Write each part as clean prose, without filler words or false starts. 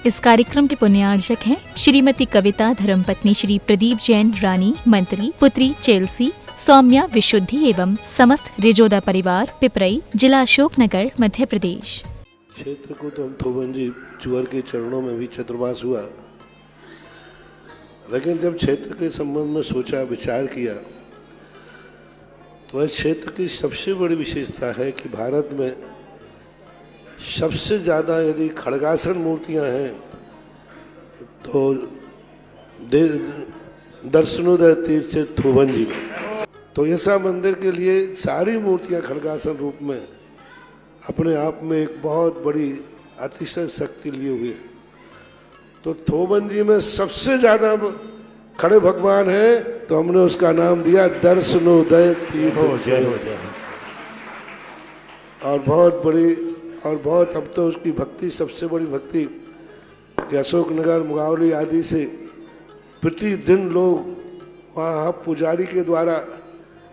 इस कार्यक्रम के पुण्यार्चक हैं श्रीमती कविता धर्मपत्नी श्री प्रदीप जैन रानी मंत्री पुत्री चेल्सी सौम्या विशुद्धि एवं समस्त रिजोदा परिवार पिपरई जिला अशोकनगर मध्य प्रदेश। क्षेत्र को तो हम थोबन जी चुअर के चरणों में भी चतुर्मास हुआ, लेकिन जब क्षेत्र के संबंध में सोचा विचार किया तो इस क्षेत्र की सबसे बड़ी विशेषता है कि भारत में सबसे ज़्यादा यदि खड़गासन मूर्तियां हैं तो दर्शनोदय तीर्थ थोबन जी में। तो ऐसा मंदिर के लिए सारी मूर्तियां खड़गासन रूप में अपने आप में एक बहुत बड़ी अतिशय शक्ति लिए हुए। तो थोबन जी में सबसे ज़्यादा खड़े भगवान हैं, तो हमने उसका नाम दिया दर्शनोदय तीर्थ। और बहुत बड़ी और बहुत अब तो उसकी भक्ति सबसे बड़ी भक्ति कि अशोकनगर मुगावली आदि से प्रतिदिन लोग वहाँ पुजारी के द्वारा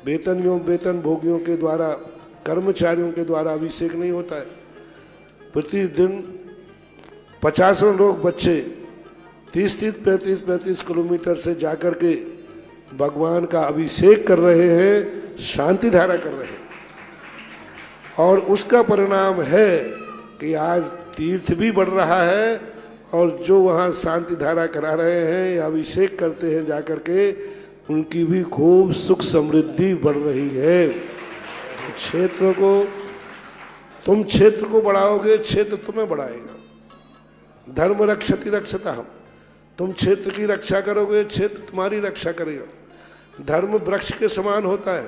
वेतन भोगियों के द्वारा कर्मचारियों के द्वारा अभिषेक नहीं होता है। प्रतिदिन 50 लोग बच्चे 30-35 किलोमीटर से जाकर के भगवान का अभिषेक कर रहे हैं, शांति धारा कर रहे हैं। और उसका परिणाम है कि आज तीर्थ भी बढ़ रहा है और जो वहाँ शांति धारा करा रहे हैं या अभिषेक करते हैं जाकर के, उनकी भी खूब सुख समृद्धि बढ़ रही है। क्षेत्र को तुम क्षेत्र को बढ़ाओगे, क्षेत्र तुम्हें बढ़ाएगा। धर्म रक्षति रक्षता हम, तुम क्षेत्र की रक्षा करोगे, क्षेत्र तुम्हारी रक्षा करेगा। धर्म वृक्ष के समान होता है,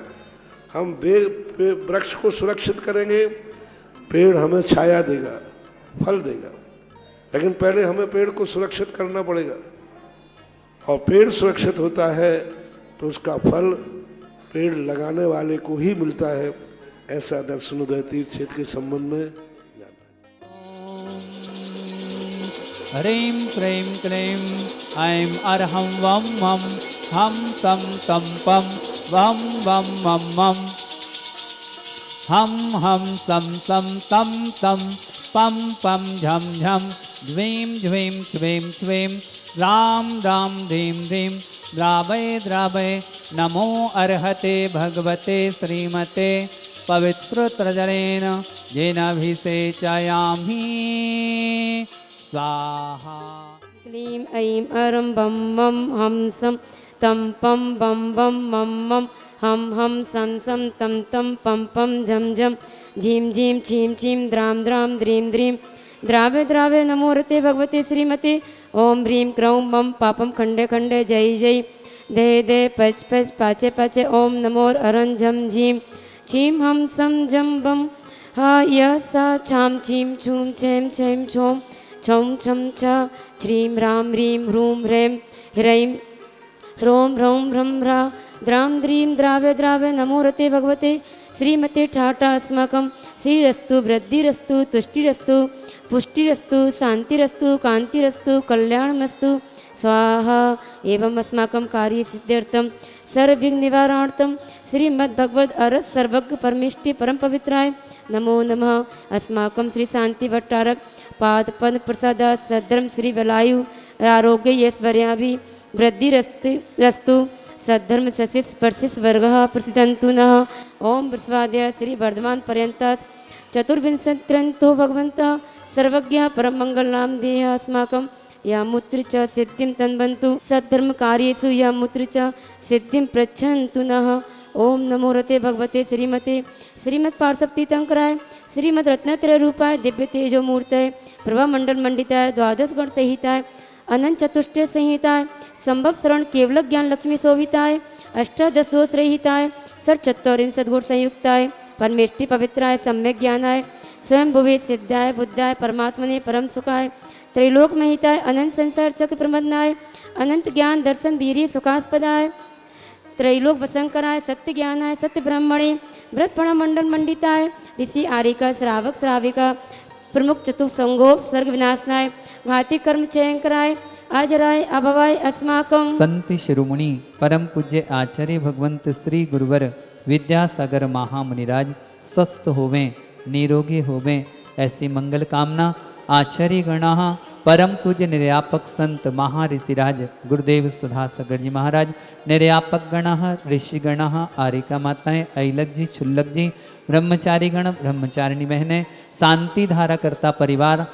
हम वृक्ष को सुरक्षित करेंगे, पेड़ हमें छाया देगा, फल देगा। लेकिन पहले हमें पेड़ को सुरक्षित करना पड़ेगा, और पेड़ सुरक्षित होता है तो उसका फल पेड़ लगाने वाले को ही मिलता है। ऐसा दर्शनोदय तीर्थ क्षेत्र के संबंध में ह्रीं क्रीं क्लीं ऐं अर्हं वं वं हम तं तं पं वं वं मं मं हम सं सं तं तं पं पं झं झं द्वीं द्वीं त्वीं त्वीं रां रां ह्रीं ह्रीं द्रावय द्रावय नमो अर्हते भगवते श्रीमते पवित्रत्रजलेन येनाभिषेचयामि स्वाहा। क्लीं ऐं अरं बं मं हम सं तं पं बं बं मं मं हम सं सं तं तं पं पं झं झं झीं झीं छीं छीं द्रां द्रां द्रीं द्रीं द्रावे द्रावे नमो रते भगवते श्रीमते ओम ह्रीं क्रौं मं पापं खंडे खंडे जय जय दे दे पच पच पाचे पाचे ओम नमोर अरं झं झीं छीं हम सं झं बं हा य सा छां छीं छूं छें छें छौं छौं छं छ श्रीं रां ह्रीं ह्रूं ह्रैं ह्रैं ह्रौं ह्रौं ह्रं ह्रा द्रां द्रीं द्रावे द्रावे नमो रते भगवते श्रीमते ठाटा अस्माकं श्रीरस्तु वृद्धिरस्तु तुष्टिरस्तु पुष्टिरस्तु शांतिरस्तु कांतिरस्तु कल्याणमस्तु स्वाहा। एवं अस्माकं कार्यसिद्ध्यर्थं सर्वविघ्न निवारणार्थं श्रीमद्भगवद अरस सर्वज्ञ परमेष्टि परम पवित्राय नमो नमः। अस्माकं श्री शांति भट्टारक पाद पद प्रसाद सद्धर्म श्री बलायु आरोग्य ऐश्वर्याभि वृद्धिरस्तु सद्धर्म शशिष स्पर्शिष वर्गः प्रसिद्धन्तु नः। ओम प्रस्वाद्य श्री वर्धमान पर्यंत चतुर्विंशतिरन्तो भगवन्तः सर्वज्ञ परम मंगल नाम देह अस्माकं या मूत्र च सिद्धिं तन्वन्तु सद्धर्म कार्येषु या मूत्र च सिद्धिं प्रच्छन्तु नः। ओम नमो रते भगवते श्रीमते श्रीमद पार्श्व तीर्थंकराय श्रीमद रत्नत्रय रूपाय दिव्य तेजो मूर्तये प्रभा मंडल मंडिताय द्वादश गण संहिताय अनंत चतुष्टय संहिताय संभव शरण केवल ज्ञान लक्ष्मी शोभिताय अष्टादश दोष रहिताय षट्चत्वारिंशत् गुण संयुक्ताय परमेष्टि पवित्राय सम्यक ज्ञानाय स्वयं भुवे सिद्धाय बुद्धाय परमात्मने परम सुखाय त्रैलोक महिताय अनंत संसार चक्र प्रबंधनाय अनंत ज्ञान दर्शन वीर्य सुखास्पदाय त्रैलोक वसंकराय सत्य ज्ञानाय सत्य ब्रह्मणे व्रतपण मंडल मंडिताय ऋषि आरिका श्रावक श्राविका प्रमुख चतुर्थ संगोप सर्ग विनाशनाय घाती कर्म चयंकराय अजराय अभवाय अस्माकं संत शिरोमणि परम पूज्य आचार्य भगवंत श्री गुरुवर विद्यासागर महामुनिराज स्वस्थ होवें निरोगी होवें ऐसी मंगल कामना आचार्य गणा परम पूज्य निर्यापक संत महाऋषिराज गुरुदेव सुधा सागर जी महाराज, निर्यापक गण, ऋषिगण, आरिका माताएं, ऐलक जी, छुल्लक जी, ब्रह्मचारी गण, ब्रह्मचारिणी बहनें, शांति धारा करता परिवार,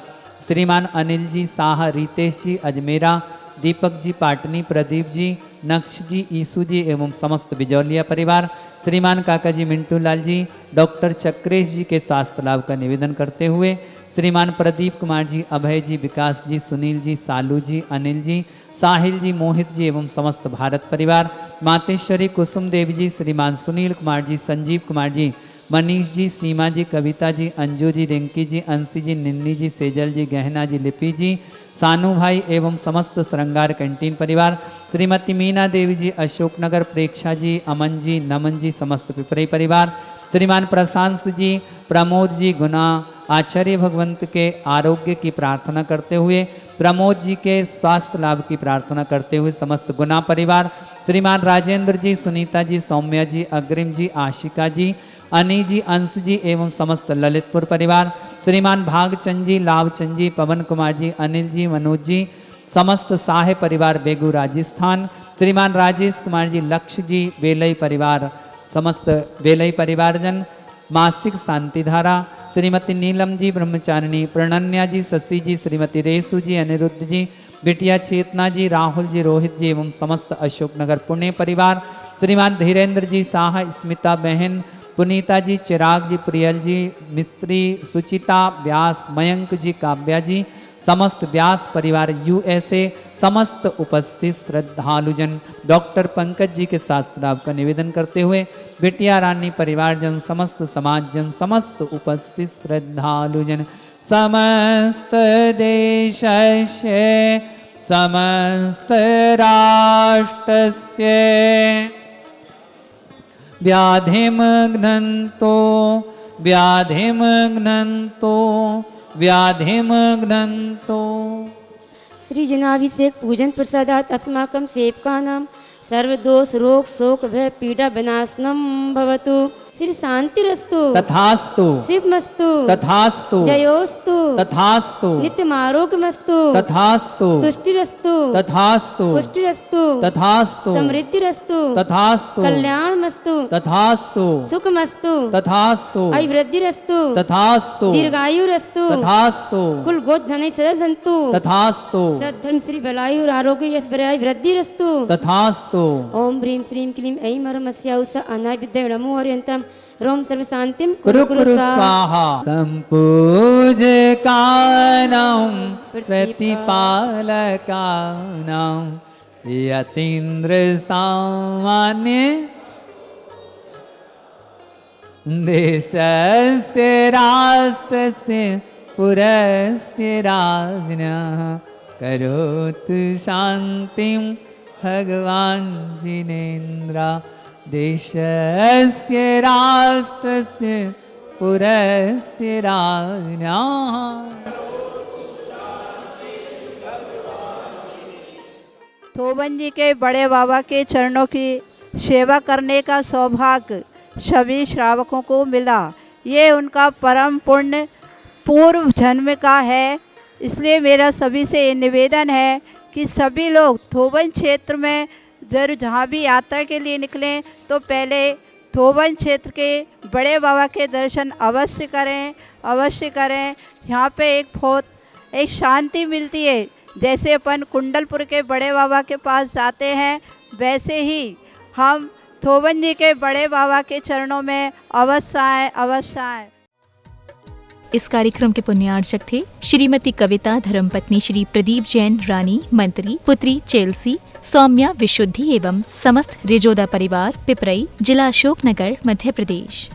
श्रीमान अनिल जी साह, रितेश जी अजमेरा, दीपक जी पाटनी, प्रदीप जी, नक्श जी, ईसु जी एवं समस्त बिजौलिया परिवार, श्रीमान काका जी मिंटू लाल जी, डॉक्टर चक्रेश जी के स्वास्थ्य लाभ का निवेदन करते हुए श्रीमान प्रदीप कुमार जी, अभय जी, विकास जी, सुनील जी, सालू जी, अनिल जी, साहिल जी, मोहित जी एवं समस्त भारत परिवार, मातेश्वरी कुसुम देवी जी, श्रीमान सुनील कुमार जी, संजीव कुमार जी, मनीष जी, सीमा जी, कविता जी, अंजू जी, रिंकी जी, अंशी जी, निन्नी जी, सेजल जी, गहना जी, लिपि जी, सानू भाई एवं समस्त श्रृंगार कैंटीन परिवार, श्रीमती मीना देवी जी, अशोकनगर, प्रेक्षा जी, अमन जी, नमन जी, समस्त पिपरई परिवार, श्रीमान प्रशांत जी, प्रमोद जी, गुना आचार्य भगवंत के आरोग्य की प्रार्थना करते हुए, प्रमोद जी के स्वास्थ्य लाभ की प्रार्थना करते हुए समस्त गुना परिवार, श्रीमान राजेंद्र जी, सुनीता जी, सौम्या जी, अग्रिम जी, आशिका जी, अनी जी, अंश जी एवं समस्त ललितपुर परिवार, श्रीमान भागचंद जी, लाभचंद जी, पवन कुमार जी, अनिल जी, मनोज जी, समस्त साहे परिवार बेगू राजस्थान, श्रीमान राजेश कुमार जी, लक्ष्य जी, बेलई परिवार, समस्त बेलई परिवारजन, मासिक शांतिधारा, श्रीमती नीलम जी, ब्रह्मचारिणी, प्रणन्या जी, शशि जी, श्रीमती रेसु जी, अनिरुद्ध जी, बिटिया चेतना जी, राहुल जी, रोहित जी एवं समस्त अशोकनगर पुणे परिवार, श्रीमान धीरेन्द्र जी साहा, स्मिता बहन, पुनीता जी, चिराग जी, प्रियल जी, मिस्त्री, सुचिता, व्यास, मयंक जी, काव्या जी, समस्त व्यास परिवार USA, समस्त उपस्थित श्रद्धालुजन डॉक्टर पंकज जी के शास्त्र लाभ का निवेदन करते हुए बिटिया रानी परिवारजन, समस्त समाजजन, समस्त उपस्थित श्रद्धालुजन, समस्त देशस्य समस्त राष्ट्रस्य व्याधिमग्नन्तो व्याधिमग्नन्तो व्याधिमग्नन्तो। श्री जनाभिषेक पूजन प्रसादात् अस्माकं सेवकानां सर्वदोष रोग शोक भय पीड़ा विनाशनम भवतु। श्री शांतिरस्तु तथास्तु, शिवमस्तु तथास्तु, जयोस्तु तथास्तु, नित्यमारोग्यमस्तु तथास्तु, तुष्टिरस्तु तथास्तु, पुष्टिरस्तु तथास्तु, समृद्धिरस्तु तथास्तु, कल्याणमस्तु तथास्तु, सुखमस्तु तथास्तु, अभिवृद्धिरस्तु तथास्तु, दीर्घायुरस्तु तथास्तु, कुल गोत्र धन सदा सन्तु तथास्तु, सद्धर्म श्री बलायुर आरोग्य यश बराय वृद्धिरस्तु तथास्तु। ओम ह्रीं श्रीं क्लीं ऐं मरमस्याउस अनाय विद्या नमो हरियन्तं रोम सर्व शांतिम कुरु कुरु स्वाहा। संपूजकानां प्रतिपालकानां यतीन्द्र सामान्य देशस्य राष्ट्रस्य पुरस्य राज्ञः करोतु शान्तिं भगवान् जिनेन्द्र। देशस्य राष्ट्रस्य पुरस्य राज्ञः। थोबन जी के बड़े बाबा के चरणों की सेवा करने का सौभाग्य सभी श्रावकों को मिला। ये उनका परम पुण्य पूर्व जन्म का है। इसलिए मेरा सभी से निवेदन है कि सभी लोग थोबन क्षेत्र में जरूर जहाँ भी यात्रा के लिए निकलें तो पहले थोबन क्षेत्र के बड़े बाबा के दर्शन अवश्य करें, अवश्य करें। यहाँ पे एक शांति मिलती है। जैसे अपन कुंडलपुर के बड़े बाबा के पास जाते हैं वैसे ही हम थोबन जी के बड़े बाबा के चरणों में अवश्य आएँ, अवश्य आएँ। इस कार्यक्रम के पुण्यार्चक थे श्रीमती कविता, धर्मपत्नी श्री प्रदीप जैन, रानी, मंत्री, पुत्री चेल्सी, सौम्या विशुद्धि एवं समस्त रिजोदा परिवार, पिपरई, जिला अशोकनगर, मध्य प्रदेश।